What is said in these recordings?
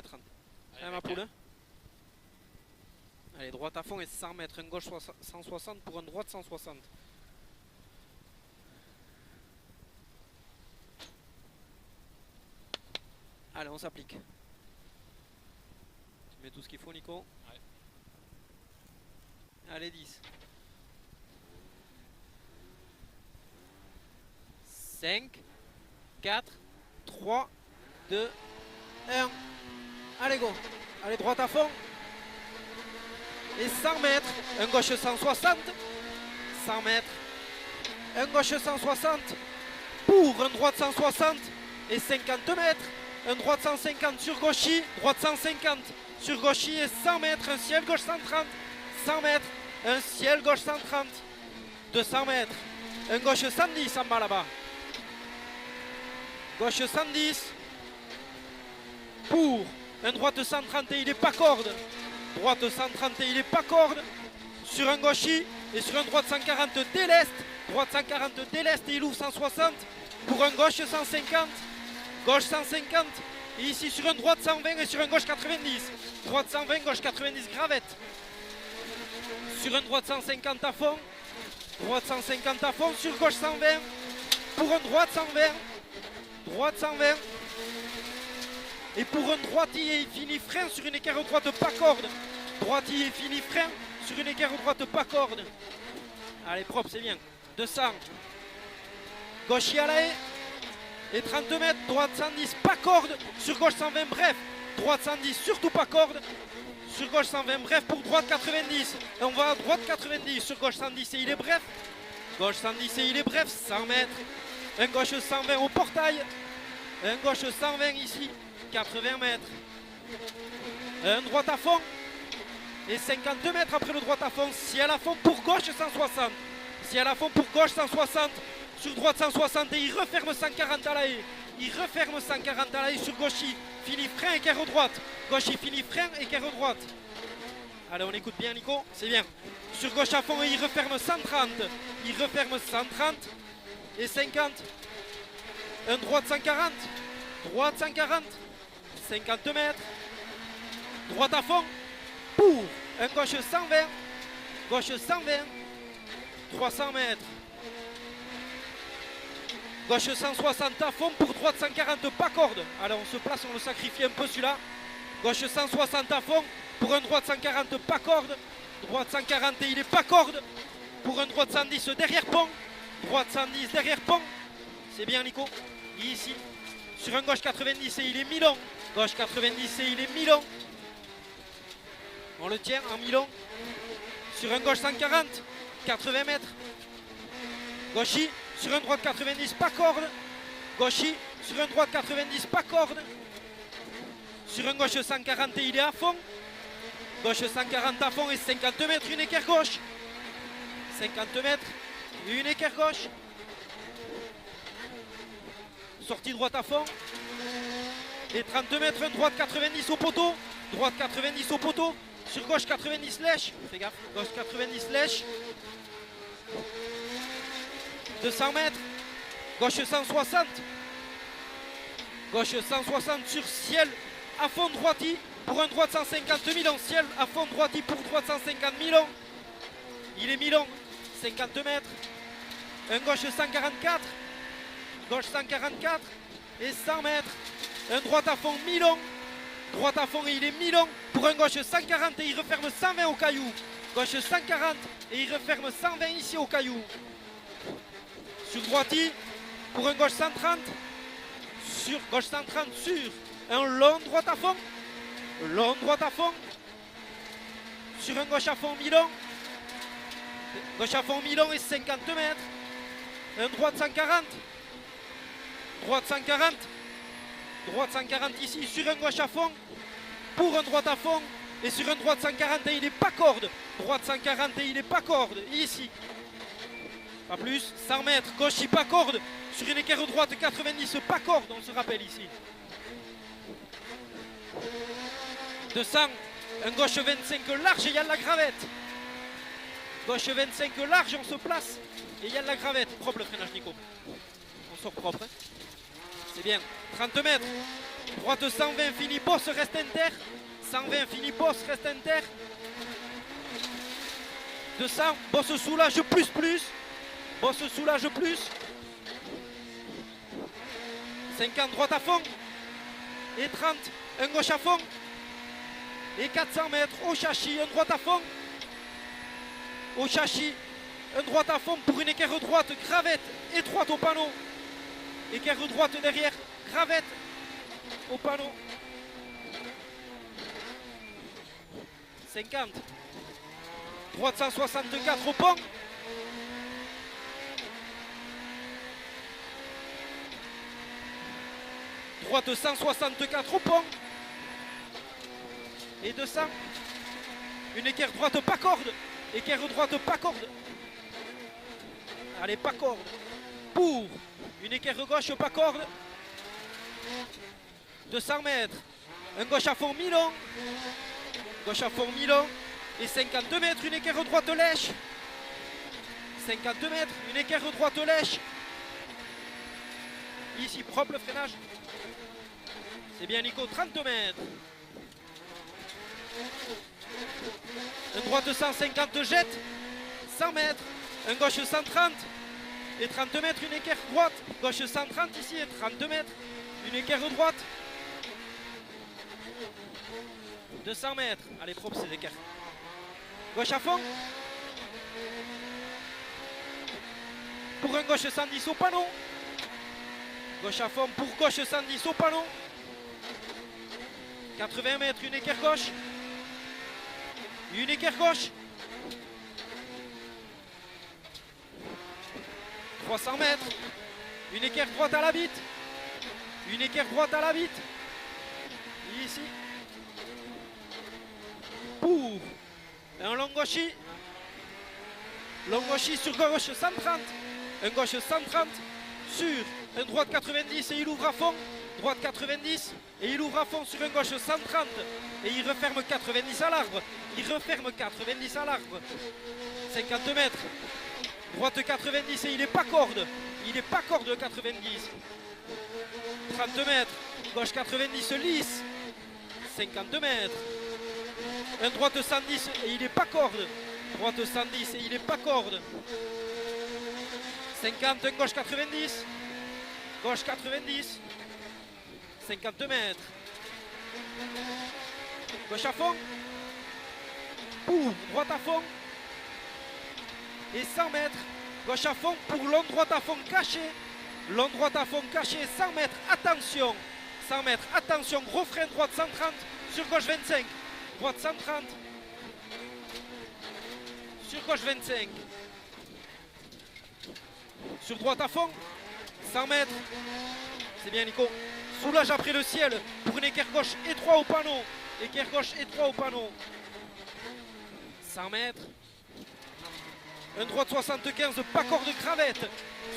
Allez, 30. Allez, ma poule. Allez, droite à fond et 100 mètres. Un gauche 160 pour un droite 160. Allez, on s'applique. Tu mets tout ce qu'il faut, Nico. Ouais. Allez, 10. 5, 4, 3, 2, 1. Allez, go. Allez, droite à fond. Et 100 mètres. Un gauche 160. 100 mètres. Un gauche 160. Pour un droite 160. Et 50 mètres. Un droite 150 sur gauchy. Droite 150 sur gauchy. Et 100 mètres. Un ciel gauche 130. 100 mètres. Un ciel gauche 130. 200 mètres. Un gauche 110 en bas là-bas. Gauche 110. Pour un droite 130 et il est pas corde. Droite 130 et il est pas corde. Sur un gauchy et sur un droite 140 déleste. Droite 140 déleste et il ouvre 160. Pour un gauche 150. Gauche 150. Et ici sur un droite 120 et sur un gauche 90. Droite 120, gauche 90 gravette. Sur un droite 150 à fond. Droite 150 à fond. Sur gauche 120. Pour un droite 120. Droite 120. Et pour un droitier, il finit frein sur une équerre droite pas corde. Droitier, il finit frein sur une équerre droite pas corde. Allez, propre, c'est bien. 200. Gauche à la haie. Et 30 mètres, droite 110, pas corde. Sur gauche 120, bref. Droite 110, surtout pas corde. Sur gauche 120, bref, pour droite 90. Et on va à droite 90, sur gauche 110 et il est bref. Gauche 110 et il est bref, 100 mètres. Un gauche 120 au portail. Un gauche 120 ici. 80 mètres. Un droite à fond. Et 50 mètres après le droite à fond. Ciel à fond pour gauche 160. Ciel à fond pour gauche 160. Sur droite 160 et il referme 140 à la haie. Il referme 140 à la haie sur gauchy. Fini frein, équerre droite. Gauchy fini frein, équerre droite. Allez, on écoute bien, Nico. C'est bien. Sur gauche à fond et il referme 130. Il referme 130 et 50. Un droite 140. Droite 140. 50 mètres. Droite à fond. Pour un gauche 120. Gauche 120. 300 mètres. Gauche 160 à fond pour droite 140 pas corde. Alors on se place, on le sacrifie un peu celui-là. Gauche 160 à fond pour un droite 140 pas corde. Droite 140 et il est pas corde. Pour un droite 110 derrière pont. Droite 110 derrière pont. C'est bien, Nico. Ici. Sur un gauche 90 et il est mi-long. Gauche 90 et il est mi-long. On le tient en mi-long. Sur un gauche 140. 80 mètres. Gauchy. Sur un droite 90 pas corde. Gauchy. Sur un droite 90 pas corde. Sur un gauche 140 et il est à fond. Gauche 140 à fond et 50 mètres, une équerre gauche. 50 mètres, une équerre gauche. Sortie droite à fond. Et 30 mètres, un droite 90 au poteau. Droite 90 au poteau. Sur gauche 90 lèche. Fais gaffe, gauche 90 lèche. 200 mètres. Gauche 160. Gauche 160 sur ciel à fond droiti. Pour un droite 150 mi-long. Ciel à fond droiti pour droite 150 mi-long. Il est mi-long. 50 mètres. Un gauche 144. Gauche 144 et 100 mètres. Un droite à fond mi-long. Droite à fond et il est mi-long. Pour un gauche 140 et il referme 120 au caillou. Gauche 140 et il referme 120 ici au caillou. Sur droiti. Pour un gauche 130. Sur gauche 130 sur un long droite à fond. Long droite à fond. Sur un gauche à fond mi-long. Gauche à fond mi-long et 50 mètres. Un droite 140. Droite 140. Droite 140 ici sur un gauche à fond. Pour un droite à fond. Et sur un droite 140 et il est pas corde. Droite 140 et il est pas corde. Ici. Pas plus. 100 mètres. Gauche pas corde. Sur une équerre droite 90 pas corde. On se rappelle ici. 200. Un gauche 25 large et il y a de la gravette. Gauche 25 large, on se place. Et il y a de la gravette. Propre le freinage, Nico. On sort propre. Hein. C'est bien. 30 mètres. Droite 120, fini boss, reste inter. 120, fini boss, reste inter. 200, boss soulage plus. Boss soulage plus. 50, droite à fond. Et 30, un gauche à fond. Et 400 mètres au châssis, un droite à fond. Au châssis, un droite à fond pour une équerre droite, gravette, étroite au panneau. Équerre droite derrière, gravette au panneau. 50. Droite 164 au pont. Droite 164 au pont. Et 200. Une équerre droite pas corde. Équerre droite pas corde. Allez, pas corde. Pour une équerre gauche pas corde. 200 mètres. Un gauche à fond mi-long. Gauche à fond mi-long. Et 52 mètres, une équerre droite lèche. 52 mètres, une équerre droite lèche. Ici, propre le freinage. C'est bien Nico, 30 mètres. Un droite 150 jette. 100 mètres. Un gauche 130. Et 30 mètres, une équerre droite. Gauche 130 ici et 30 mètres. Une équerre droite. 200 mètres. Allez, propre ces équerres. Gauche à fond. Pour un gauche 110 au panneau. Gauche à fond pour gauche 110 au panneau. 80 mètres, une équerre gauche. Une équerre gauche. 300 mètres. Une équerre droite à la bite. Une équerre droite à la bite. Ici. Pour un long gauchy. Long gauchy sur gauche 130. Un gauche 130 sur un droite 90 et il ouvre à fond. Droite 90 et il ouvre à fond sur un gauche 130 et il referme 90 à l'arbre. Il referme 90 à l'arbre. 50 mètres. Droite 90 et il n'est pas corde. Il n'est pas corde 90. 30 mètres. Gauche 90 lisse. 52 mètres. Un droite 110 et il n'est pas corde. Droite 110 et il n'est pas corde. 50, un gauche 90. Gauche 90. 50 mètres. Gauche à fond. Pour droite à fond. Et 100 mètres. Gauche à fond pour long droite à fond caché. Long droite à fond caché. 100 mètres. Attention. 100 mètres. Attention. Gros frein droite 130. Sur gauche 25. Droite 130. Sur gauche 25. Sur droite à fond. 100 mètres. C'est bien Nico. Soulage après le ciel pour une équerre gauche étroit au panneau. Équerre gauche étroit au panneau. 100 mètres. Un droite 75, pas corde gravette.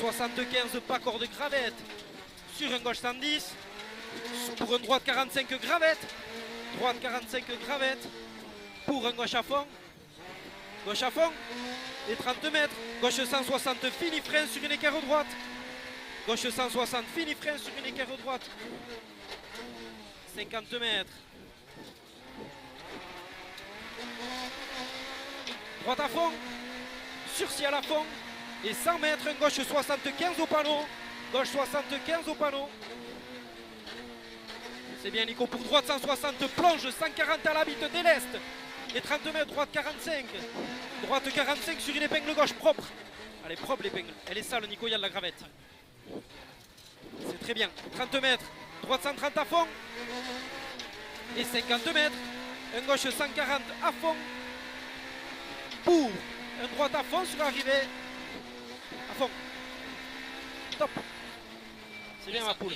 75, pas corde gravette. Sur un gauche 110. Pour un droite 45 gravette. Droite 45 gravette. Pour un gauche à fond. Gauche à fond. Et 30 mètres. Gauche 160, fini frein sur une équerre droite. Gauche 160, fini frein sur une équerre droite. 50 mètres. Droite à fond. Sur ciel à fond. Et 100 mètres, un gauche 75 au panneau. Gauche 75 au panneau. C'est bien Nico. Pour droite 160, plonge 140 à la bite d'Elest. Et 30 mètres, droite 45. Droite 45 sur une épingle gauche propre. Elle est propre l'épingle. Elle est sale Nico, il y a de la gravette. C'est très bien. 30 mètres, droite 130 à fond. Et 50 mètres, un gauche 140 à fond. Pour un droite à fond sur l'arrivée. À fond. Top. C'est bien ma poule.